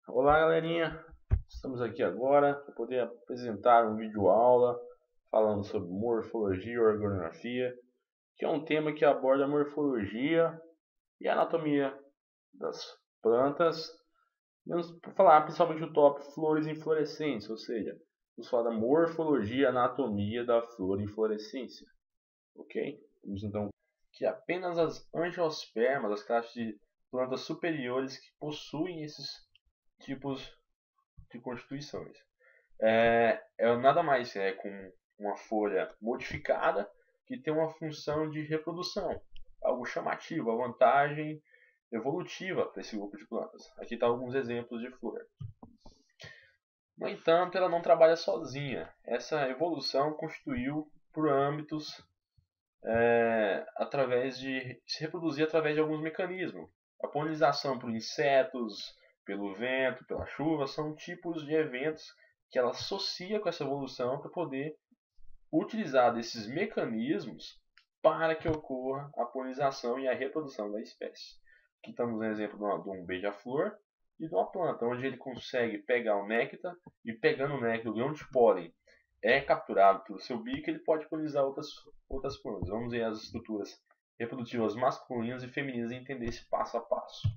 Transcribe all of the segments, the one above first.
Olá galerinha, estamos aqui agora para poder apresentar um vídeo aula falando sobre morfologia e organografia, que é um tema que aborda a morfologia e a anatomia das plantas. Vamos falar principalmente do tópico flores e inflorescência, ou seja, vamos falar da morfologia e anatomia da flor e inflorescência, ok? Vamos então que apenas as angiospermas, as classes de plantas superiores que possuem esses tipos de constituições. Nada mais com uma folha modificada que tem uma função de reprodução, algo chamativo, a vantagem evolutiva para esse grupo de plantas. Aqui estão alguns exemplos de flor. No entanto, ela não trabalha sozinha. Essa evolução constituiu por âmbitos através de se reproduzir através de alguns mecanismos. A polinização por insetos, pelo vento, pela chuva, são tipos de eventos que ela associa com essa evolução para poder utilizar desses mecanismos para que ocorra a polinização e a reprodução da espécie. Aqui estamos no exemplo de um beija-flor e de uma planta, onde ele consegue pegar o néctar e pegando o néctar, o grão de pólen é capturado pelo seu bico, ele pode polinizar outras plantas. Vamos ver as estruturas reprodutivas masculinas e femininas e entender esse passo a passo.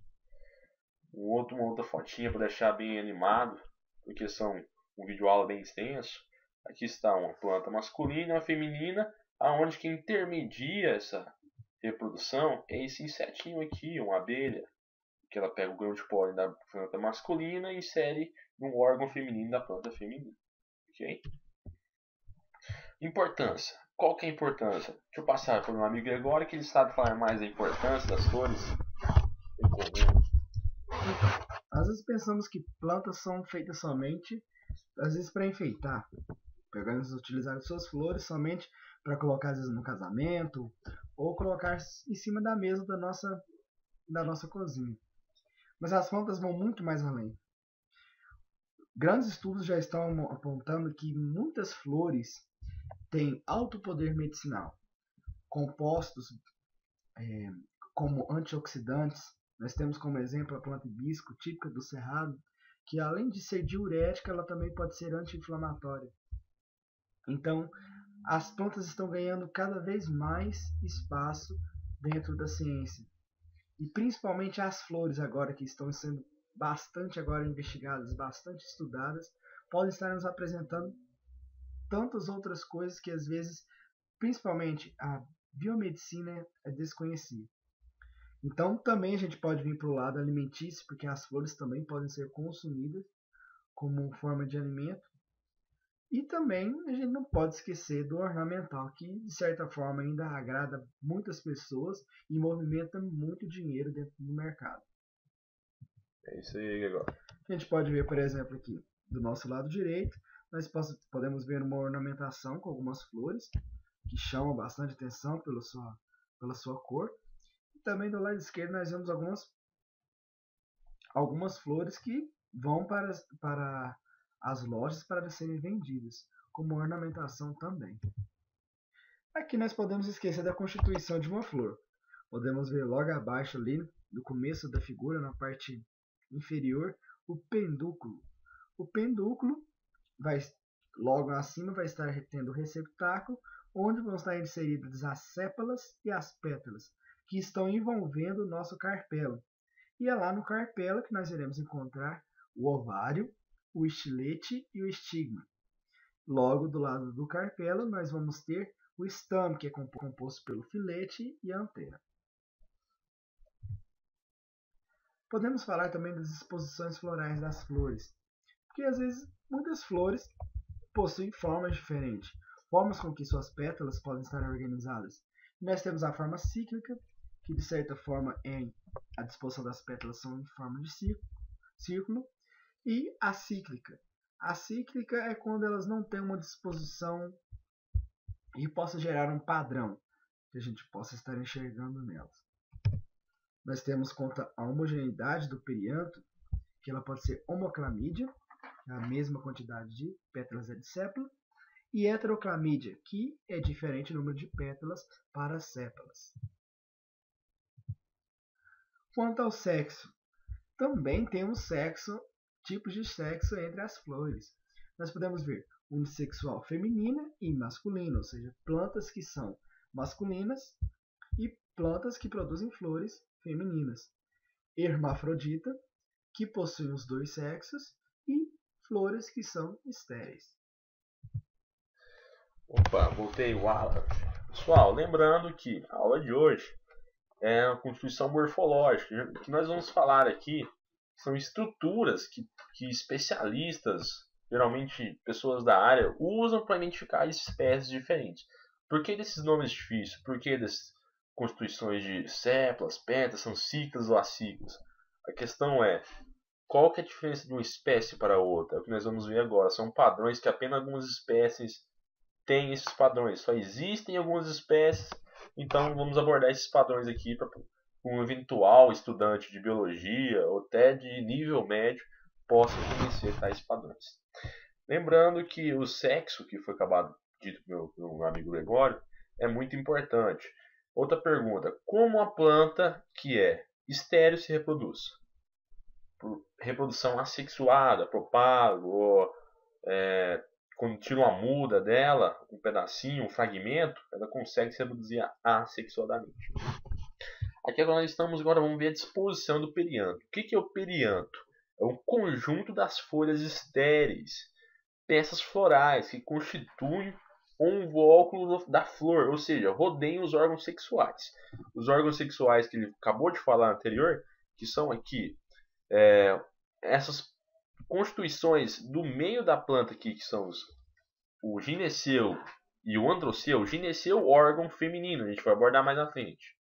Uma outra fotinha para deixar bem animado, porque são um vídeo aula bem extenso. Aqui está uma planta masculina e uma feminina, aonde que intermedia essa reprodução é esse insetinho aqui, uma abelha, que ela pega o grão de pólen da planta masculina e insere no órgão feminino da planta feminina. Ok? Importância. Qual que é a importância? Deixa eu passar para o meu amigo Gregório, que ele sabe falar mais da importância das flores. Às vezes pensamos que plantas são feitas somente, às vezes para enfeitar. Podemos utilizar suas flores somente para colocar às vezes no casamento ou colocar em cima da mesa da nossa cozinha. Mas as plantas vão muito mais além. Grandes estudos já estão apontando que muitas flores têm alto poder medicinal, compostos como antioxidantes. Nós temos como exemplo a planta hibisco, típica do cerrado, que além de ser diurética, ela também pode ser anti-inflamatória. Então, as plantas estão ganhando cada vez mais espaço dentro da ciência. E principalmente as flores agora, que estão sendo bastante agora investigadas, bastante estudadas, podem estar nos apresentando tantas outras coisas que às vezes, principalmente a biomedicina, é desconhecida. Então também a gente pode vir para o lado alimentício, porque as flores também podem ser consumidas como forma de alimento. E também a gente não pode esquecer do ornamental, que de certa forma ainda agrada muitas pessoas e movimenta muito dinheiro dentro do mercado. É isso aí, Gregório. A gente pode ver, por exemplo, aqui do nosso lado direito, nós podemos ver uma ornamentação com algumas flores que chamam bastante atenção pela sua cor. E também do lado esquerdo nós vemos algumas flores que vão para as lojas para serem vendidas, como ornamentação também. Aqui nós podemos esquecer da constituição de uma flor. Podemos ver logo abaixo ali, no começo da figura, na parte inferior, o pedúnculo. O pedúnculo logo acima vai estar tendo o receptáculo, onde vão estar inseridas as sépalas e as pétalas, que estão envolvendo o nosso carpelo. E é lá no carpelo que nós iremos encontrar o ovário, o estilete e o estigma. Logo do lado do carpelo nós vamos ter o estame, que é composto pelo filete e a antera. Podemos falar também das disposições florais das flores, porque às vezes muitas flores possuem formas diferentes, formas com que suas pétalas podem estar organizadas. Nós temos a forma cíclica, que de certa forma a disposição das pétalas são em forma de círculo, e a cíclica. A cíclica é quando elas não têm uma disposição e possa gerar um padrão que a gente possa estar enxergando nelas. Nós temos quanto à homogeneidade do perianto, que ela pode ser homoclamídia, que é a mesma quantidade de pétalas de sépala, e heteroclamídia, que é diferente o número de pétalas para sépalas. Quanto ao sexo, também temos tipos de sexo entre as flores. Nós podemos ver unissexual feminina e masculina, ou seja, plantas que são masculinas e plantas que produzem flores femininas. Hermafrodita, que possuem os dois sexos, e flores que são estéreis. Opa, voltei o aula. Pessoal, lembrando que a aula de hoje é a constituição morfológica. O que nós vamos falar aqui são estruturas que especialistas, geralmente pessoas da área, usam para identificar espécies diferentes. Por que desses nomes difíceis? Por que dessas constituições de sépalas, pétalas, são ciclas ou aciclas? A questão é, qual que é a diferença de uma espécie para outra? É o que nós vamos ver agora. São padrões que apenas algumas espécies têm esses padrões. Só existem algumas espécies, então vamos abordar esses padrões aqui para um eventual estudante de biologia ou até de nível médio possa conhecer tais padrões. Lembrando que o sexo, que foi acabado dito pelo meu amigo Gregório, é muito importante. Outra pergunta, como a planta que é estéril se reproduz? Por reprodução assexuada, propágo, ou quando tira uma muda dela, um pedacinho, um fragmento, ela consegue se reproduzir assexuadamente. Aqui agora nós estamos, vamos ver a disposição do perianto. O que é o perianto? É um conjunto das folhas estéreis, peças florais que constituem um invólucro da flor, ou seja, rodeiam os órgãos sexuais. Os órgãos sexuais que ele acabou de falar anterior, que são aqui essas constituições do meio da planta aqui, que são o gineceu e o androceu. O gineceu, órgão feminino, a gente vai abordar mais na frente.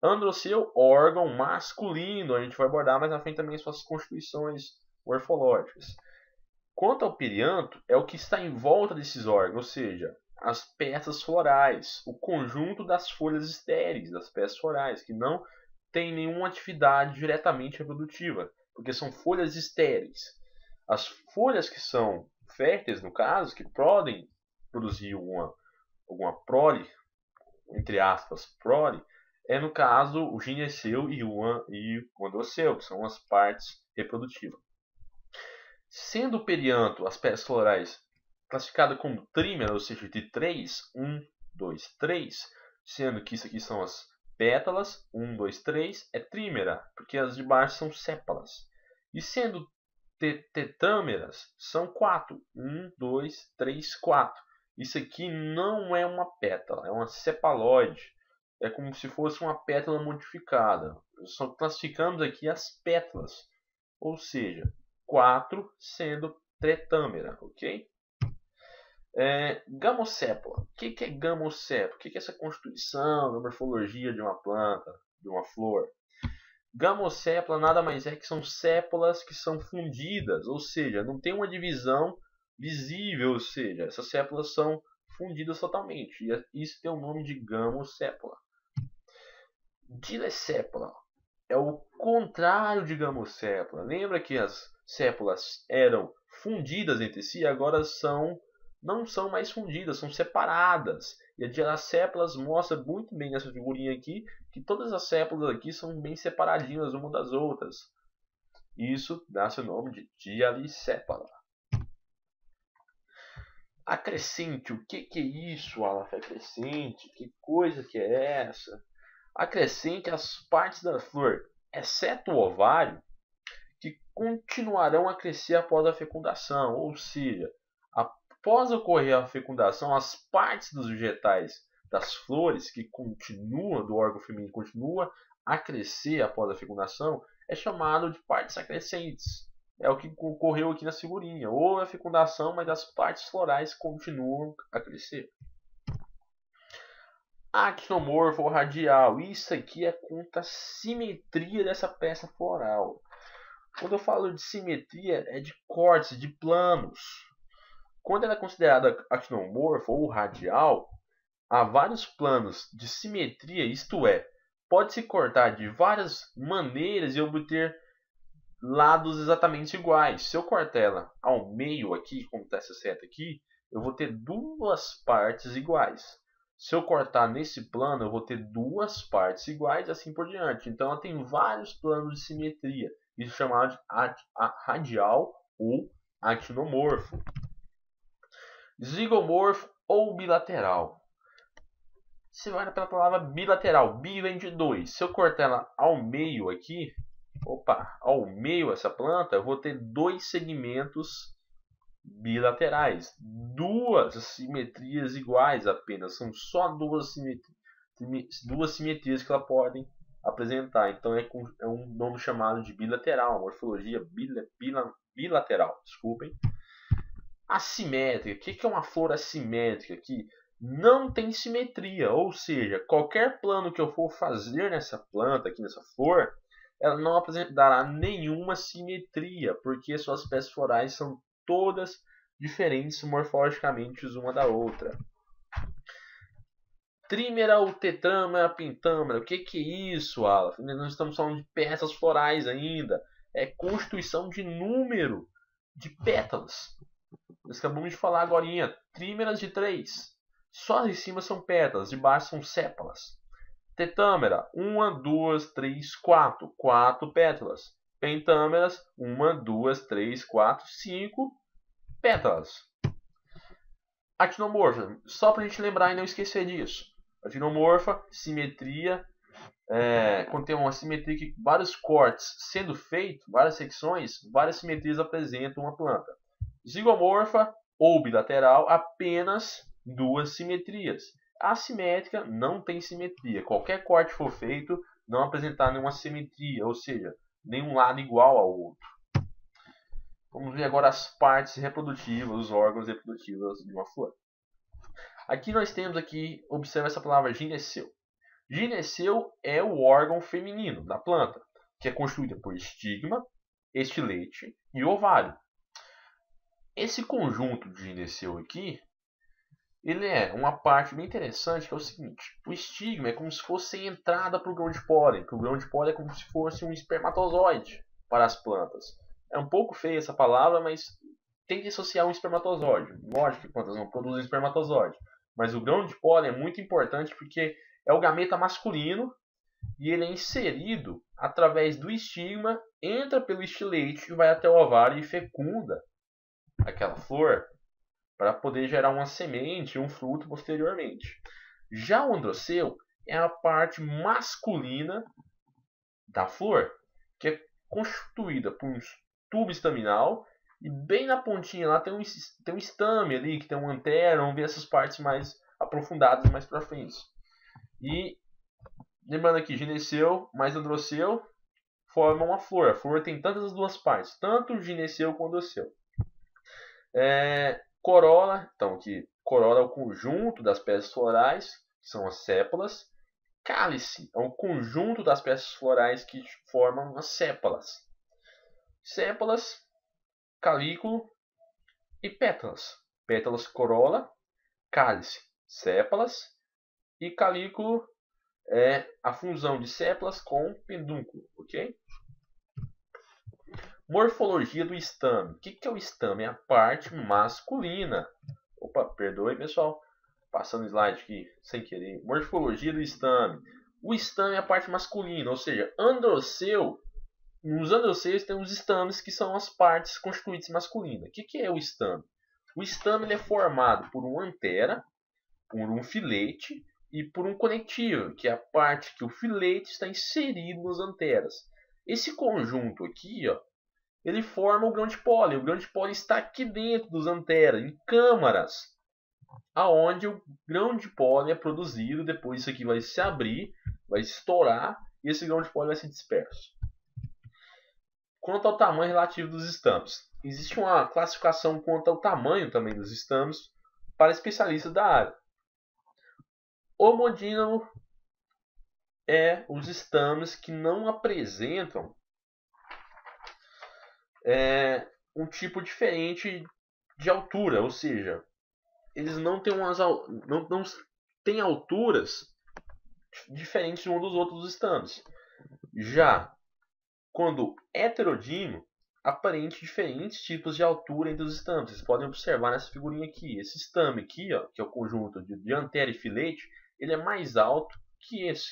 Androceu, órgão masculino, a gente vai abordar mais na frente também suas constituições morfológicas. Quanto ao perianto, é o que está em volta desses órgãos, ou seja, as peças florais, o conjunto das folhas estéreis, das peças florais, que não tem nenhuma atividade diretamente reprodutiva, porque são folhas estéreis. As folhas que são férteis, no caso, que podem produzir alguma prole, entre aspas, prole, é no caso o gineceu e o androceu, que são as partes reprodutivas. Sendo o perianto, as peças florais, classificada como trímera, ou seja, de 3, 1, 2, 3, sendo que isso aqui são as pétalas, 1, 2, 3, é trímera, porque as de baixo são sépalas. E sendo tetâmeras, são 4, 1, 2, 3, 4. Isso aqui não é uma pétala, é uma sepaloide. É como se fosse uma pétala modificada. Só classificamos aqui as pétalas, ou seja, 4 sendo tetâmera, ok? Gamosépala. O que é gamosépala? O que é essa constituição da morfologia de uma planta, de uma flor? Gamosépala nada mais é que são sépalas que são fundidas, ou seja, não tem uma divisão visível, ou seja, essas sépalas são fundidas totalmente. E isso tem o nome de gamosépala. Dilesépala é o contrário de gamosépala. Lembra que as sépalas eram fundidas entre si, agora não são mais fundidas, são separadas. E a dilasépalas mostra muito bem nessa figurinha aqui que todas as sépalas aqui são bem separadinhas uma das outras. Isso dá seu nome de dialisépala. Acrescente, o que é isso, Aleph? Acrescente, que coisa que é essa? Acrescente as partes da flor, exceto o ovário, que continuarão a crescer após a fecundação, ou seja, após ocorrer a fecundação, as partes dos vegetais das flores que continuam, do órgão feminino, continua a crescer após a fecundação, é chamado de partes acrescentes. É o que ocorreu aqui na figurinha. Houve a fecundação, mas as partes florais continuam a crescer. Actinomorfo ou radial. Isso aqui é contra a simetria dessa peça floral. Quando eu falo de simetria, é de cortes, de planos. Quando ela é considerada actinomorfo ou radial, há vários planos de simetria, isto é, pode-se cortar de várias maneiras e obter lados exatamente iguais. Se eu cortar ela ao meio aqui, como está essa seta aqui, eu vou ter duas partes iguais. Se eu cortar nesse plano, eu vou ter duas partes iguais e assim por diante. Então ela tem vários planos de simetria. Isso é chamado de radial ou actinomorfo. Zigomorfo ou bilateral. Você vai pela palavra bilateral. Bi vem de 2. Se eu cortar ela ao meio aqui, ao meio essa planta, eu vou ter 2 segmentos bilaterais. 2 simetrias iguais apenas. São só 2 simetrias que ela podem apresentar. Então é um nome chamado de bilateral. Morfologia bilateral. Desculpem. Assimétrica. O que é uma flor assimétrica? Que não tem simetria, ou seja, qualquer plano que eu for fazer nessa planta, aqui nessa flor, ela não apresentará nenhuma simetria, porque suas peças florais são todas diferentes morfologicamente uma da outra. Trímera ou tetâmera, pentâmera, o que é isso, Alan? Nós estamos falando de peças florais ainda. É constituição de número de pétalas. Nós acabamos de falar agora, trímeras de 3. Só as de cima são pétalas, de baixo são sépalas. Tetâmera, 1, 2, 3, 4. 4 pétalas. Pentâmeras, 1, 2, 3, 4, 5 pétalas. Actinomorfa, só para a gente lembrar e não esquecer disso. Actinomorfa, simetria, quando tem uma simetria que vários cortes sendo feitos, várias secções, várias simetrias apresentam uma planta. Zigomorfa ou bilateral, apenas 2 simetrias. Assimétrica não tem simetria. Qualquer corte for feito, não apresentar nenhuma simetria, ou seja, nenhum lado igual ao outro. Vamos ver agora as partes reprodutivas, os órgãos reprodutivos de uma flor. Aqui nós temos observa essa palavra gineceu. Gineceu é o órgão feminino da planta, que é constituída por estigma, estilete e ovário. Esse conjunto de gineceu aqui, ele é uma parte bem interessante, que é o seguinte: o estigma é como se fosse a entrada para o grão de pólen, que o grão de pólen é como se fosse um espermatozoide para as plantas. É um pouco feia essa palavra, mas tem que associar um espermatozoide. Lógico que plantas não produzem espermatozoide, mas o grão de pólen é muito importante porque é o gameta masculino e ele é inserido através do estigma, entra pelo estilete e vai até o ovário e fecunda aquela flor para poder gerar uma semente e um fruto posteriormente. Já o androceu é a parte masculina da flor, que é constituída por um tubo estaminal e bem na pontinha lá tem um estame ali, que tem um antera. Vamos ver essas partes mais aprofundadas mais para frente. E lembrando aqui, gineceu mais androceu formam uma flor. A flor tem tantas as duas partes, tanto o gineceu quanto o androceu. Corola, então que corola é o conjunto das peças florais, que são as sépalas. Cálice é o conjunto das peças florais que formam as sépalas. Sépalas, calículo e pétalas. Pétalas, corola, cálice, sépalas e calículo é a fusão de sépalas com pedúnculo, ok? Morfologia do estame. O que é o estame? É a parte masculina. Opa, perdoe, pessoal. Passando o slide aqui sem querer. Morfologia do estame. O estame é a parte masculina, ou seja, androceu. Nos androceios tem os estames, que são as partes constituintes masculinas. O que é o estame? O estame ele é formado por uma antera, por um filete e por um conectivo, que é a parte que o filete está inserido nas anteras. Esse conjunto aqui, ele forma o grão de pólen. O grão de pólen está aqui dentro dos anteras, em câmaras, aonde o grão de pólen é produzido. Depois isso aqui vai se abrir, vai estourar e esse grão de pólen vai ser disperso. Quanto ao tamanho relativo dos estames, existe uma classificação quanto ao tamanho também dos estames para especialistas da área. Homodínamo é os estames que não apresentam um tipo diferente de altura, ou seja, eles não têm não têm alturas diferentes um dos outros estames. Já quando heterodímo, aparente diferentes tipos de altura entre os estames. Vocês podem observar nessa figurinha aqui. Esse estame aqui, que é o conjunto de antera e filete, ele é mais alto que esse.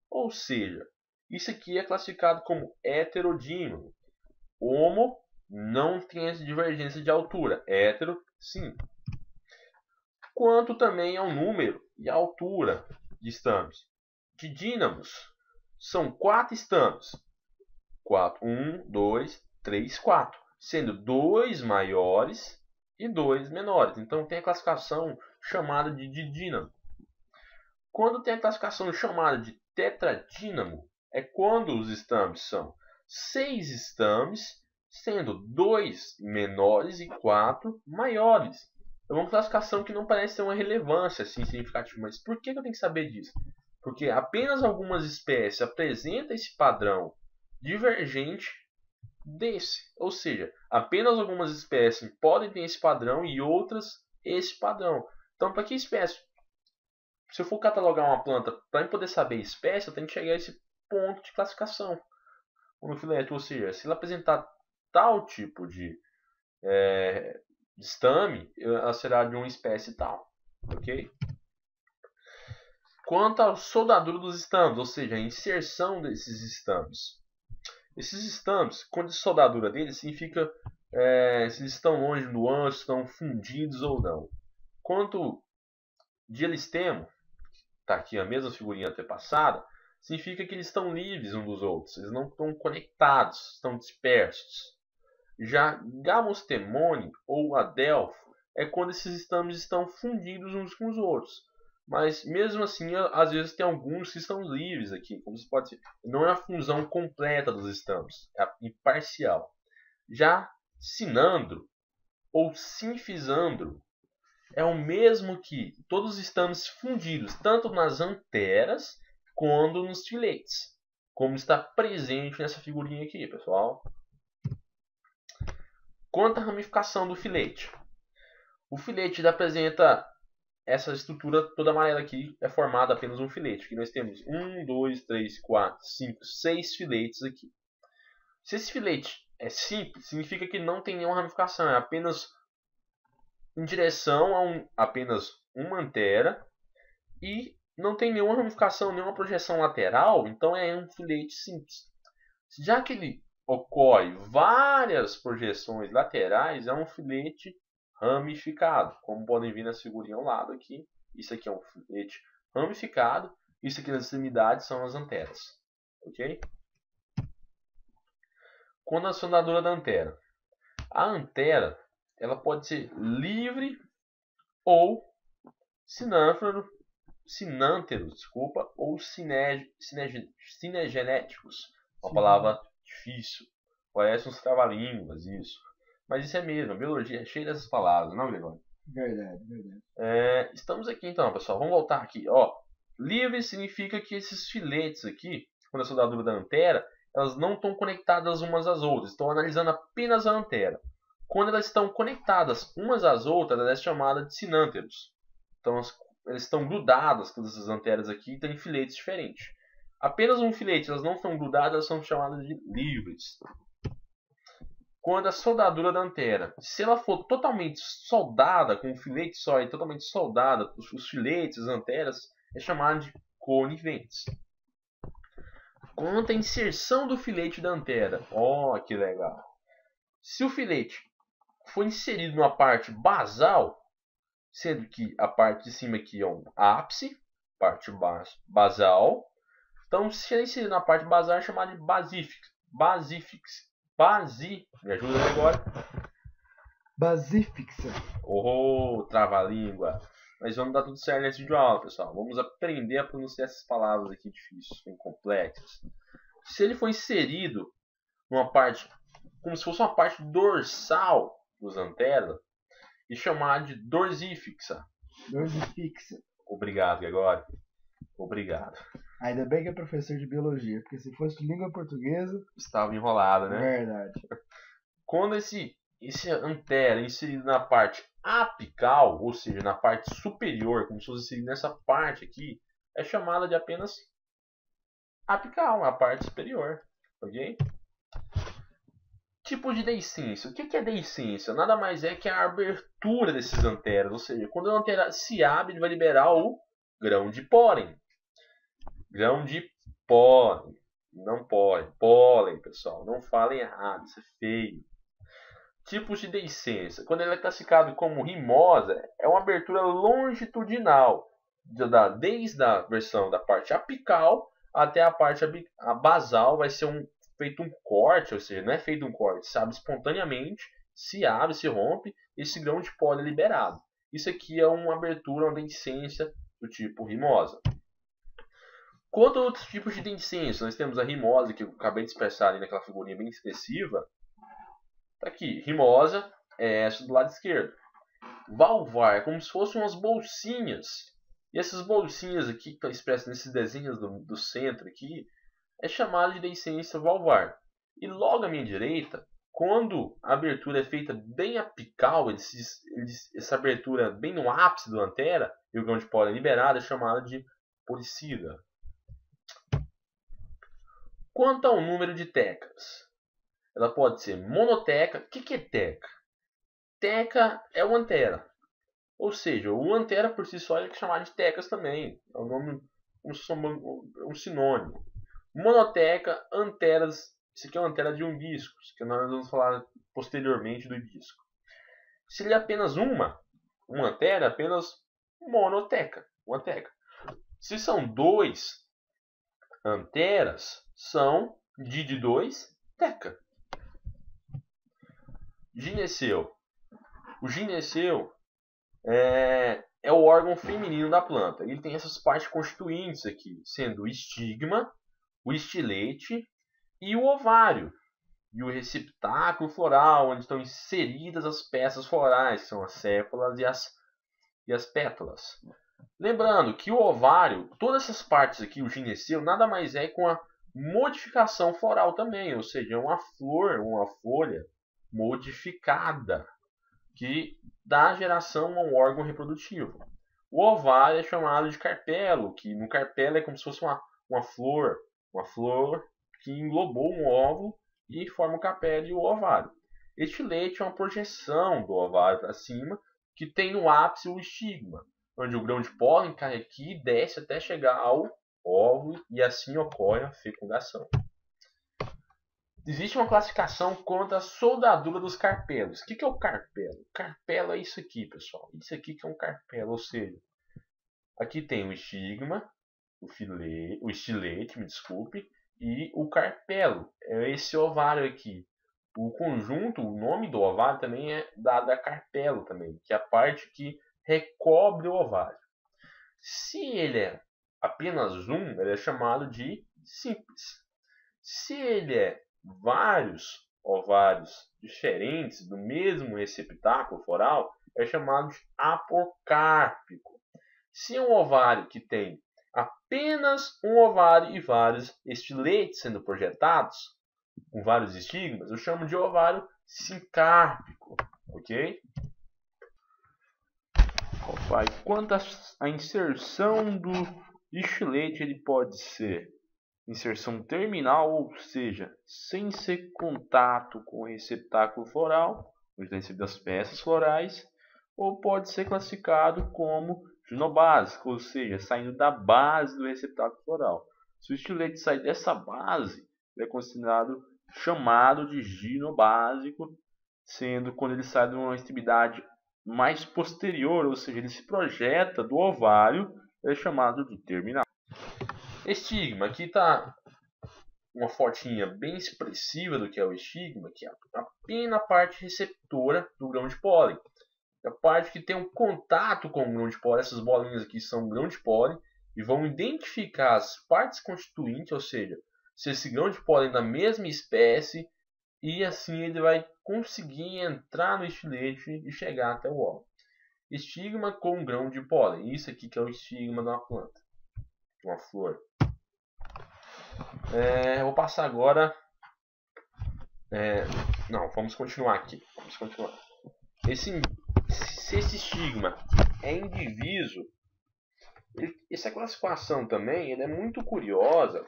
Ou seja, isso aqui é classificado como heterodímo. Homo não tem essa divergência de altura. Hétero, sim. Quanto também ao número e a altura de estames. De dínamos, são 4 estames. 4, 1, 2, 3, 4. Sendo 2 maiores e 2 menores. Então tem a classificação chamada de didínamo. Quando tem a classificação chamada de tetradínamo, é quando os estames são 6 estames, sendo 2 menores e 4 maiores. É uma classificação que não parece ter uma relevância assim, significativa. Mas por que eu tenho que saber disso? Porque apenas algumas espécies apresentam esse padrão divergente desse. Ou seja, apenas algumas espécies podem ter esse padrão e outras esse padrão. Então, para que espécie? Se eu for catalogar uma planta, para eu poder saber a espécie, eu tenho que chegar a esse ponto de classificação. No filete, ou seja, se ela apresentar tal tipo de estame, ela será de uma espécie tal. Ok? Quanto à soldadura dos estames, ou seja, a inserção desses estames. Esses estames, quando a soldadura deles, significa se eles estão longe do ângulo, estão fundidos ou não. Quanto de elistemo, está aqui a mesma figurinha antepassada, significa que eles estão livres uns dos outros, eles não estão conectados, estão dispersos. Já gamostemone ou adelfo é quando esses estames estão fundidos uns com os outros. Mas mesmo assim, às vezes tem alguns que estão livres aqui, como se pode ser. Não é a fusão completa dos estames, é parcial. Já sinandro ou sinfisandro é o mesmo que todos os estames fundidos, tanto nas anteras quanto nos filetes, como está presente nessa figurinha aqui, pessoal. Quanto à ramificação do filete. O filete apresenta essa estrutura toda amarela aqui, é formada apenas um filete. Aqui nós temos 1, 2, 3, 4, 5, 6 filetes aqui. Se esse filete é simples, significa que não tem nenhuma ramificação, é apenas em direção a apenas uma antera e não tem nenhuma ramificação, nenhuma projeção lateral, então é um filete simples. Já que ele ocorre várias projeções laterais, é um filete ramificado, como podem ver na figurinha ao lado aqui. Isso aqui é um filete ramificado, isso aqui nas extremidades são as anteras, ok? Quando a soldadura da antera. A antera ela pode ser livre ou sinânteros, ou cinegenéticos. Uma palavra difícil. Parece uns trava-línguas, isso. Mas isso é mesmo, a biologia é cheia dessas palavras, não, Gregório? Verdade, verdade. Estamos aqui então, pessoal. Vamos voltar aqui. Ó, livre significa que esses filetes aqui, quando a soldadura da antera, elas não estão conectadas umas às outras. Estão analisando apenas a antera. Quando elas estão conectadas umas às outras, ela é chamada de sinânteros. Então, elas estão grudadas, todas essas anteras aqui, e têm filetes diferentes. Apenas um filete, elas não estão grudadas, elas são chamadas de livres. Quando a soldadura da antera, se ela for totalmente soldada, com um filete só e totalmente soldada, os filetes, as anteras, é chamada de coniventes. Quanto à inserção do filete da antera, ó, que legal. Se o filete for inserido numa parte basal, sendo que a parte de cima aqui é um ápice, parte basal. Então, se é inserido na parte basal, é chamado de basífix. Me ajuda agora? Basífixa. Oh, trava-língua. Mas vamos dar tudo certo nesse vídeo aula, pessoal. Vamos aprender a pronunciar essas palavras aqui difíceis, bem complexas. Se ele for inserido numa parte, como se fosse uma parte dorsal dos anteras, e chamado de dorsífixa. Dorsífixa. Obrigado, Gregório. Obrigado. Ainda bem que é professor de biologia, porque se fosse de língua portuguesa... Estava enrolado, né? Verdade. Quando esse antera é inserido na parte apical, ou seja, na parte superior, como se fosse inserido nessa parte aqui, é chamada de apenas apical, a parte superior. Ok? Tipo de deiscência. O que é deiscência? Nada mais é que a abertura desses anteras. Ou seja, quando a antera se abre, ele vai liberar o grão de pólen. Grão de pólen. Não pode. Pólen, pessoal. Não falem errado. Isso é feio. Tipos de deiscência. Quando ela é classificada como rimosa, é uma abertura longitudinal. Desde a versão da parte apical até a parte basal vai ser feito um corte, ou seja, não é feito um corte, se abre espontaneamente, se abre, se rompe, esse grão de pólen é liberado. Isso aqui é uma abertura, uma deiscência do tipo rimosa. Quanto a outros tipos de deiscência, nós temos a rimosa, que eu acabei de expressar ali naquela figurinha bem expressiva. Tá aqui, rimosa é essa do lado esquerdo. Valvar é como se fossem umas bolsinhas. E essas bolsinhas aqui, que estão expressas nesses desenhos do centro aqui, é chamado de deiscência valvar. E logo à minha direita, quando a abertura é feita bem apical, essa abertura bem no ápice do antera, e o grão de pólen é liberado, é chamada de policida. Quanto ao número de tecas, ela pode ser monoteca. O que é teca? Teca é o antera. Ou seja, o antera por si só é chamado de tecas também. É um nome, um sinônimo. Monoteca, anteras. Isso aqui é uma antera de umbiscos, que nós vamos falar posteriormente do hibisco. Se ele é apenas uma antera, é apenas monoteca, uma teca. Se são dois anteras, são de 2 teca. Gineceu. O gineceu é o órgão feminino da planta. Ele tem essas partes constituintes aqui, sendo o estigma, o estilete e o ovário. E o receptáculo floral, onde estão inseridas as peças florais, que são as sépalas e as pétalas. Lembrando que o ovário, todas essas partes aqui, o gineceu, nada mais é com a modificação floral também, ou seja, uma flor, uma folha modificada, que dá geração a um órgão reprodutivo. O ovário é chamado de carpelo, que no carpelo é como se fosse uma flor que englobou um óvulo e forma o carpelo e o ovário. Estilete é uma projeção do ovário para cima, que tem no ápice o estigma, onde o grão de pólen cai aqui e desce até chegar ao óvulo e assim ocorre a fecundação. Existe uma classificação quanto à soldadura dos carpelos. O que é o carpelo? O carpelo é isso aqui, pessoal. Isso aqui que é um carpelo, ou seja, aqui tem o estigma, o estilete, me desculpe, e o carpelo. É esse ovário aqui. O conjunto, o nome do ovário também é dado a carpelo também, que é a parte que recobre o ovário. Se ele é apenas um, ele é chamado de simples. Se ele é vários ovários diferentes do mesmo receptáculo floral, é chamado de apocárpico. Se é um ovário que tem apenas um ovário e vários estiletes sendo projetados, com vários estigmas, eu chamo de ovário sincárpico, ok? Quanto à inserção do estilete, ele pode ser inserção terminal, ou seja, sem ser contato com o receptáculo floral, onde está inseridas as peças florais, ou pode ser classificado como ginobásico, ou seja, saindo da base do receptáculo floral. Se o estilete sair dessa base, ele é considerado chamado de ginobásico, sendo quando ele sai de uma extremidade mais posterior, ou seja, ele se projeta do ovário, é chamado de terminal. Estigma, aqui está uma fotinha bem expressiva do que é o estigma, que é apenas a parte receptora do grão de pólen. A parte que tem um contato com o grão de pólen, essas bolinhas aqui são grão de pólen, e vão identificar as partes constituintes, ou seja, se esse grão de pólen é da mesma espécie, e assim ele vai conseguir entrar no estilete e chegar até o óvulo. Estigma com grão de pólen, isso aqui que é o estigma de uma planta, de uma flor. Vou passar agora. Não, vamos continuar aqui. Se esse estigma é indiviso, essa classificação também é muito curiosa,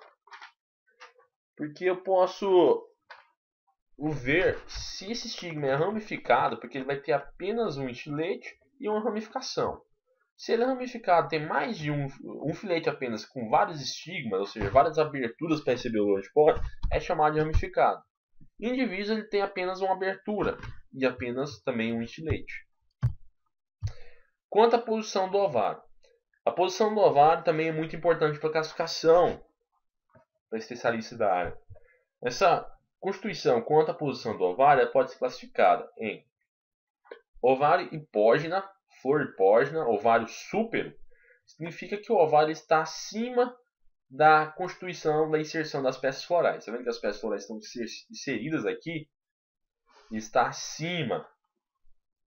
porque eu posso ver se esse estigma é ramificado, porque ele vai ter apenas um estilete e uma ramificação. Se ele é ramificado, tem mais de um filete apenas com vários estigmas, ou seja, várias aberturas para receber o leite de pólen, é chamado de ramificado. Indivíduo ele tem apenas uma abertura e apenas também um estilete. Quanto à posição do ovário. A posição do ovário também é muito importante para a classificação para especialista da área. Essa constituição quanto à posição do ovário pode ser classificada em ovário hipógena, flor hipógena, ovário súpero. Significa que o ovário está acima da constituição, da inserção das peças florais. Está vendo que as peças florais estão inseridas aqui? Está acima.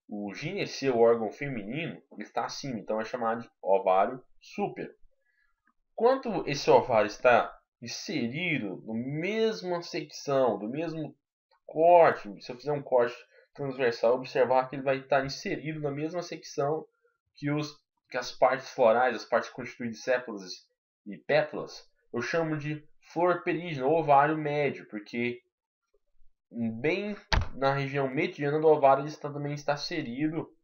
O gineceu, o órgão feminino, está acima. Então é chamado de ovário súpero. Quanto esse ovário está inserido na mesma secção, do mesmo corte, se eu fizer um corte transversal, observar que ele vai estar inserido na mesma secção que as partes florais, as partes constituídas de sépalas e pétalas, eu chamo de flor perígena ou ovário médio, porque bem na região mediana do ovário ele também está inserido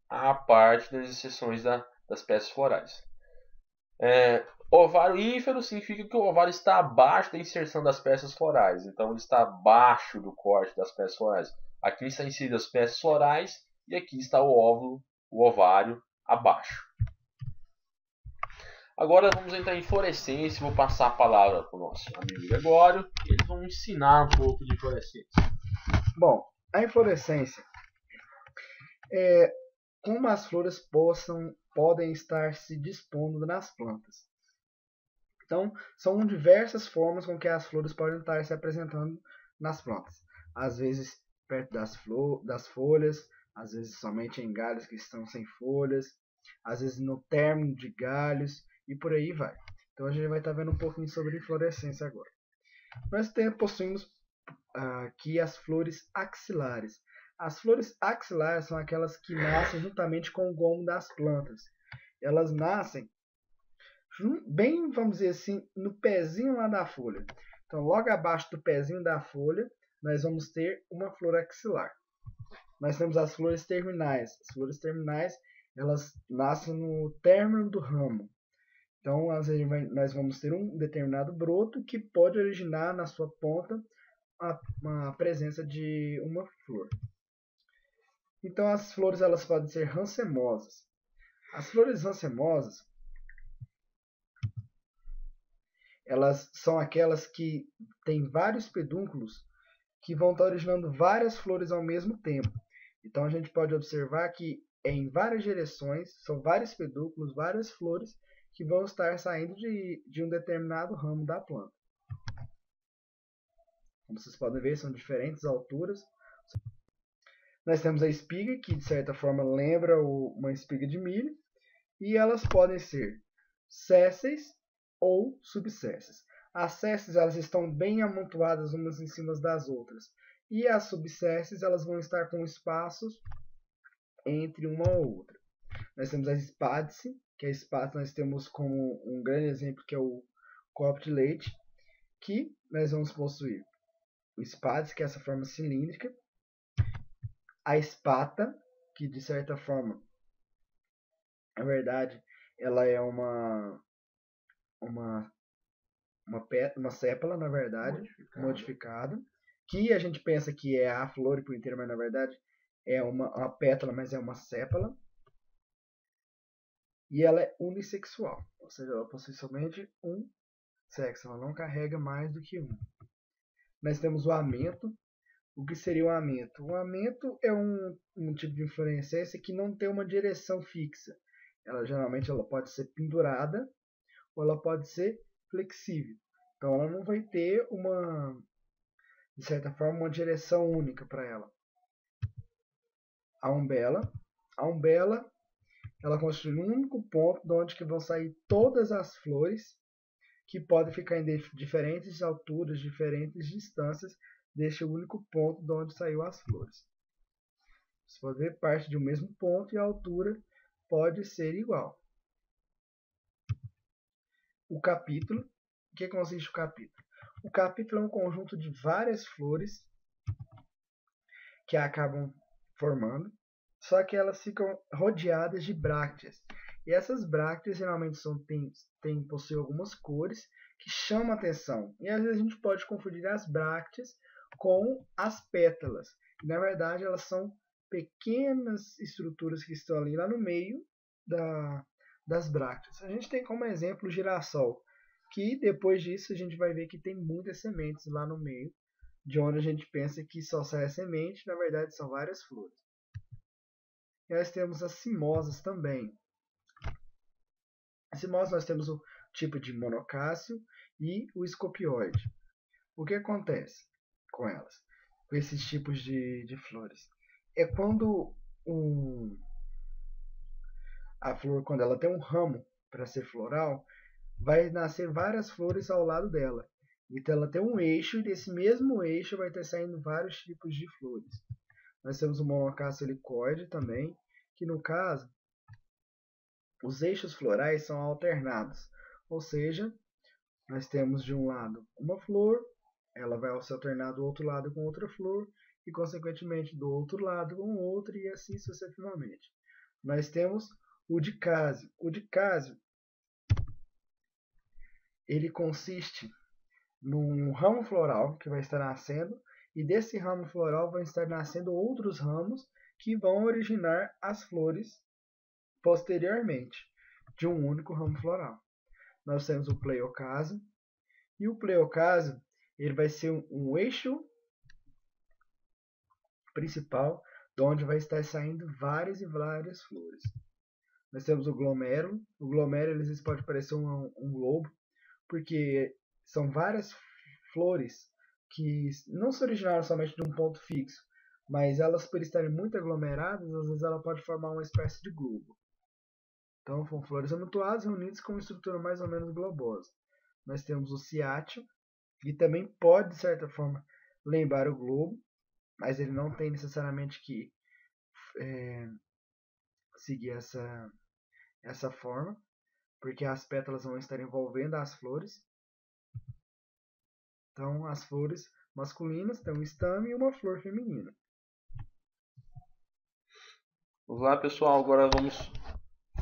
a parte das seções das peças florais. Ovário ínfero significa que o ovário está abaixo da inserção das peças florais, então ele está abaixo do corte das peças florais. Aqui está inseridas as peças florais e aqui está o óvulo, o ovário, abaixo. Agora vamos entrar em fluorescência. Vou passar a palavra para o nosso amigo Gregório e eles vão ensinar um pouco de fluorescência. Bom, a inflorescência é como as flores podem estar se dispondo nas plantas. Então, são diversas formas com que as flores podem estar se apresentando nas plantas. Às vezes perto das folhas, às vezes somente em galhos que estão sem folhas, às vezes no término de galhos e por aí vai. Então a gente vai estar vendo um pouquinho sobre inflorescência agora. Nós possuímos aqui as flores axilares. As flores axilares são aquelas que nascem juntamente com o gomo das plantas. Elas nascem bem, vamos dizer assim, no pezinho lá da folha. Então, logo abaixo do pezinho da folha, nós vamos ter uma flor axilar. Nós temos as flores terminais. As flores terminais, elas nascem no término do ramo. Então, nós vamos ter um determinado broto que pode originar na sua ponta a presença de uma flor. Então, as flores elas podem ser rancemosas. As flores rancemosas, elas são aquelas que têm vários pedúnculos que vão estar originando várias flores ao mesmo tempo. Então, a gente pode observar que em várias direções, são vários pedúnculos, várias flores que vão estar saindo de um determinado ramo da planta. Como vocês podem ver, são diferentes alturas. Nós temos a espiga, que de certa forma lembra uma espiga de milho, e elas podem ser sésseis ou subsésseis. As sésseis elas estão bem amontoadas umas em cima das outras, e as subsésseis elas vão estar com espaços entre uma ou outra. Nós temos a espádice, que a espádice nós temos como um grande exemplo que é o copo de leite, que nós vamos possuir o espádice, que é essa forma cilíndrica, a espata, que de certa forma, na verdade, ela é uma sépala, na verdade, modificada, que a gente pensa que é a flor por inteiro, mas na verdade é uma pétala, mas é uma sépala. E ela é unissexual, ou seja, ela possui somente um sexo, ela não carrega mais do que um. Nós temos o amento. O que seria o amento? O amento é um tipo de inflorescência que não tem uma direção fixa. Geralmente ela pode ser pendurada ou ela pode ser flexível. Então ela não vai ter de certa forma, uma direção única para ela. A umbela. A umbela ela constitui um único ponto de onde que vão sair todas as flores, que podem ficar em diferentes alturas, diferentes distâncias deste único ponto de onde saiu as flores. Você pode ver parte de um mesmo ponto e a altura pode ser igual. O capítulo. O que consiste o capítulo? O capítulo é um conjunto de várias flores que acabam formando, só que elas ficam rodeadas de brácteas. E essas brácteas geralmente possuem algumas cores que chamam a atenção. E às vezes a gente pode confundir as brácteas com as pétalas. E, na verdade, elas são pequenas estruturas que estão ali lá no meio das brácteas. A gente tem como exemplo o girassol, que depois disso a gente vai ver que tem muitas sementes lá no meio, de onde a gente pensa que só sai a semente, na verdade são várias flores. E nós temos as cimosas também. As cimosas nós temos o tipo de monocácio e o escopioide. O que acontece com elas, com esses tipos de flores? É quando a flor, quando ela tem um ramo para ser floral, vai nascer várias flores ao lado dela. Então ela tem um eixo e desse mesmo eixo vai ter saindo vários tipos de flores. Nós temos o monocácio helicoide também, que no caso os eixos florais são alternados. Ou seja, nós temos de um lado uma flor, ela vai se alternar do outro lado com outra flor e consequentemente do outro lado com outra e assim sucessivamente. Nós temos o dicásio. O dicásio ele consiste num ramo floral que vai estar nascendo, e desse ramo floral vão estar nascendo outros ramos que vão originar as flores posteriormente de um único ramo floral. Nós temos o pleocásio, e o pleocásio ele vai ser um eixo principal, de onde vai estar saindo várias e várias flores. Nós temos o glomérulo. O glomérulo às vezes pode parecer um globo, porque são várias flores que não se originaram somente de um ponto fixo, mas elas, por estarem muito aglomeradas, às vezes ela pode formar uma espécie de globo. Então, são flores amontoadas reunidas com uma estrutura mais ou menos globosa. Nós temos o ciátio, que também pode, de certa forma, lembrar o globo, mas ele não tem necessariamente que seguir essa forma, porque as pétalas vão estar envolvendo as flores. Então, as flores masculinas têm um estame e uma flor feminina. Vamos lá, pessoal, agora vamos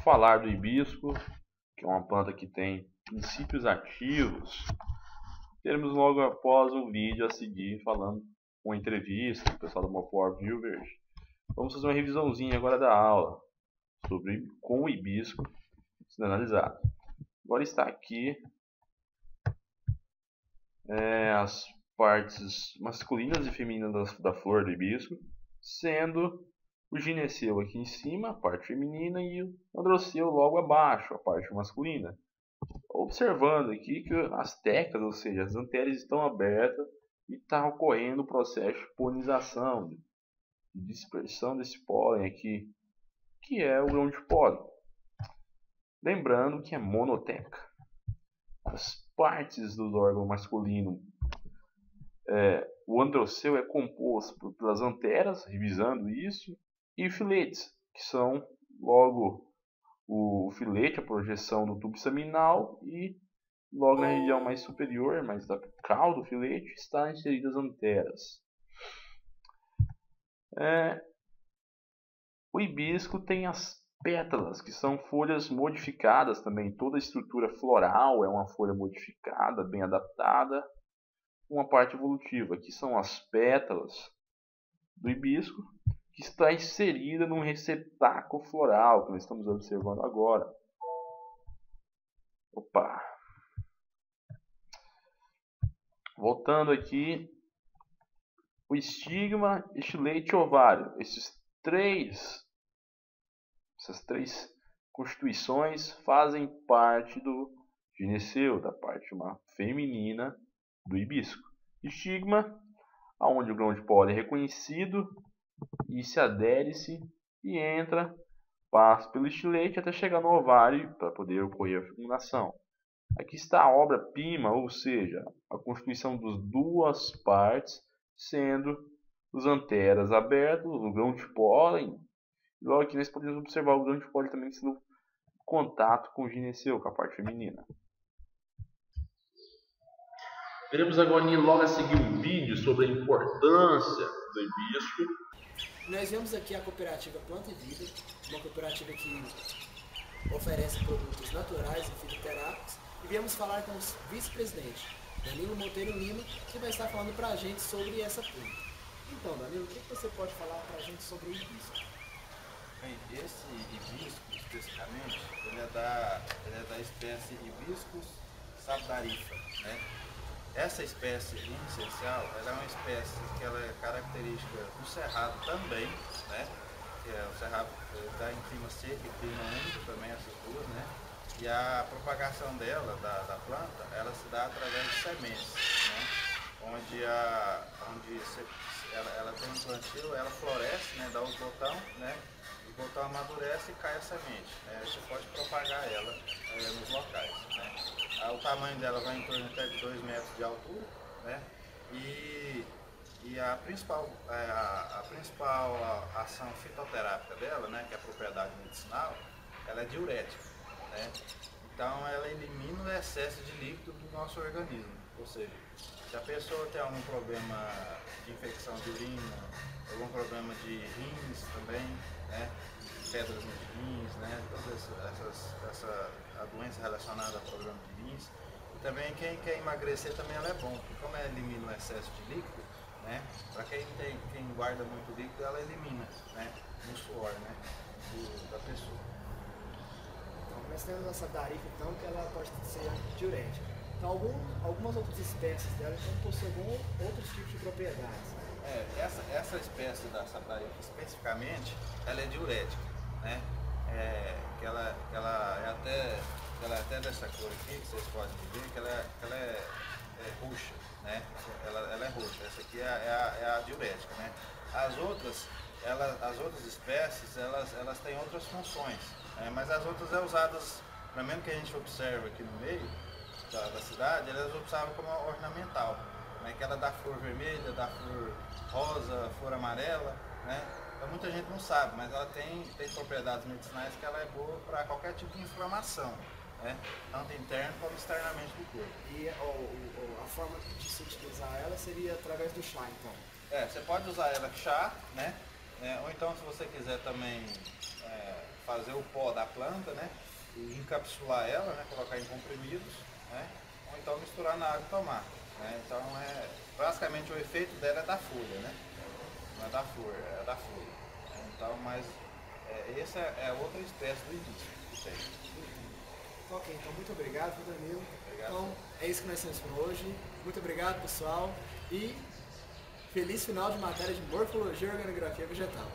falar do hibisco, que é uma planta que tem princípios ativos. Teremos logo após um vídeo a seguir falando uma entrevista com o pessoal da Mopor Rio Verde. Vamos fazer uma revisãozinha agora da aula sobre como o hibisco sendo analisado. Agora está aqui as partes masculinas e femininas da flor do hibisco, sendo o gineceu aqui em cima, a parte feminina, e o androceu logo abaixo, a parte masculina. Observando aqui que as teclas, ou seja, as anteras estão abertas e está ocorrendo o processo de polinização, de dispersão desse pólen aqui, que é o grão de pólen. Lembrando que é monoteca. As partes do órgão masculino, o androceu é composto pelas anteras, revisando isso, e filetes, que são logo o filete, a projeção do tubo seminal, e logo na região mais superior, mais apical do filete, está inseridas as anteras. O hibisco tem as pétalas, que são folhas modificadas também. Toda a estrutura floral é uma folha modificada, bem adaptada. Uma parte evolutiva, que são as pétalas do hibisco, que está inserida num receptáculo floral, que nós estamos observando agora. Opa! Voltando aqui, o estigma, estilete e ovário. Essas três constituições fazem parte do gineceu, da parte feminina do hibisco. Estigma, aonde o grão de pólen é reconhecido e se adere-se e entra, passa pelo estilete até chegar no ovário para poder ocorrer a fecundação. Aqui está a obra-prima, ou seja, a constituição das duas partes, sendo os anteras abertos, o grão de pólen. Logo aqui nós podemos observar o grão de pólen também sendo contato com o gineceu, com a parte feminina. Veremos agora logo a seguir um vídeo sobre a importância do hibisco. Nós vemos aqui a cooperativa Planta e Vida, uma cooperativa que oferece produtos naturais e fitoterápicos, e viemos falar com o vice-presidente, Danilo Monteiro Lima, que vai estar falando para a gente sobre essa planta. Então, Danilo, o que você pode falar para a gente sobre o hibisco? Bem, esse hibisco, especificamente, ele é da espécie Hibiscus sabdarifa, né? Essa espécie, em essencial, ela é uma espécie que ela é característica do cerrado também, né? Que é o cerrado está em clima seco e clima úmido também, essas duas, né? E a propagação dela, da planta, ela se dá através de sementes, né? Onde ela tem um plantio, ela floresce, né? Dá os botões, né? O botão amadurece e cai a semente, né? Você pode propagar ela nos locais, né? O tamanho dela vai em torno até de 2 metros de altura, né? E a principal ação fitoterápica dela, né, que é a propriedade medicinal, ela é diurética, né? Então ela elimina o excesso de líquido do nosso organismo, ou seja, se a pessoa tem algum problema de infecção de urina, algum problema de rins também, né, pedras nos rins, né, todas a doença relacionada ao problema de rins. E também quem quer emagrecer também ela é bom, porque como ela elimina o excesso de líquido, né, para quem guarda muito líquido, ela elimina, né, no suor, né, da pessoa. Então, nós temos a sabdarifa, então, que ela pode ser diurética. Então, algumas outras espécies dela então, possuem outros tipos de propriedades. Essa espécie da sabdarifa especificamente, ela é diurética, né? Ela é até dessa cor aqui, que vocês podem ver, que ela é roxa, né? Ela é roxa. Essa aqui é a diurética, né? As outras espécies, elas têm outras funções, né? Mas as outras é usadas, pelo menos que a gente observa aqui no meio da cidade, elas usavam como ornamental, né? Que ela dá flor vermelha, dá flor rosa, flor amarela, né? Então muita gente não sabe, mas ela tem propriedades medicinais que ela é boa para qualquer tipo de inflamação, né? Tanto interno como externamente do corpo. E a forma de se utilizar ela seria através do chá, então? Você pode usar ela chá, né? Ou então se você quiser também fazer o pó da planta, né? E encapsular ela, né? Colocar em comprimidos, né? Ou então misturar na água e tomar, né? Então basicamente o efeito dela é da folha, né? Não é da flor, é da folha. Então, mas essa é outra espécie do hibisco. Ok, então muito obrigado, Danilo. Obrigado. Então é isso que nós temos por hoje. Muito obrigado, pessoal. E feliz final de matéria de morfologia e organografia vegetal.